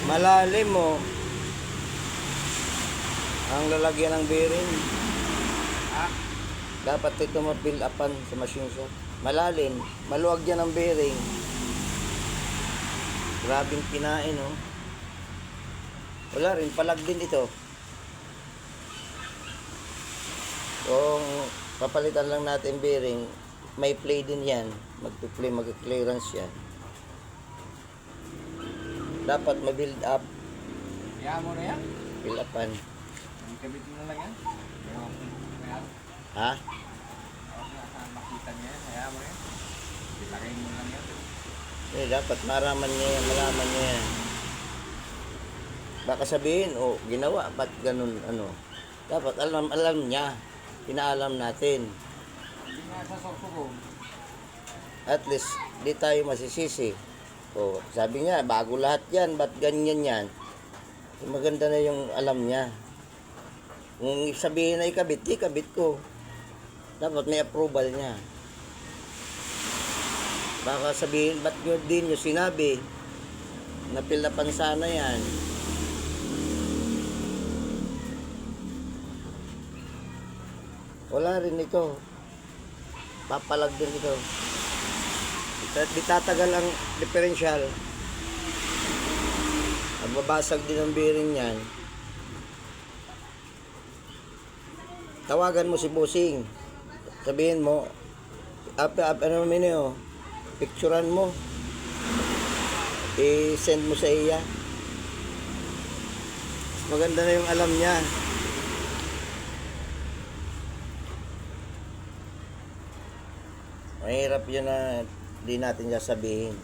Malalim mo. Ang lalagyan ng bearing. Ah, Dapat ito ma-build upan sa machine shop. Malalim. Maluwag yan ang bearing. Grabing kinain, oh. Wala rin. Palag din ito. Kung papalitan lang natin bearing, may play din yan. Mag-play, mag-clearance yan. Dapat ma-build up. kaya mo na yan. Build upan. Ang kabit mo na lang yan. Kaya, Ha? saan makita niya yan. Kaya mo yan. Ilagay mo lang yan. Dapat malaman niya yan. Baka sabihin, oh, ginawa, ba't ganun, ano. Dapat alam niya. Pinaalam natin. Hindi nga sa sorso. At least, di tayo masisisi. O, sabi niya, bago lahat yan, ba't ganyan yan? Maganda na yung alam niya. Kung sabihin na ikabit, ikabit ko. Dapat may approval niya. Baka sabihin, ba't nyo din nyo sinabi? Napilapan sana yan. Wala rin ito. Papalag din ito. Di tatagal ang differential. Magbabasag din ang bearing niyan. Tawagan mo si Bossing. Sabihin mo, ano minyo, picturean mo. I-send mo sa iya. Maganda na yung alam niya. Mahirap yun na di natin sasabihin.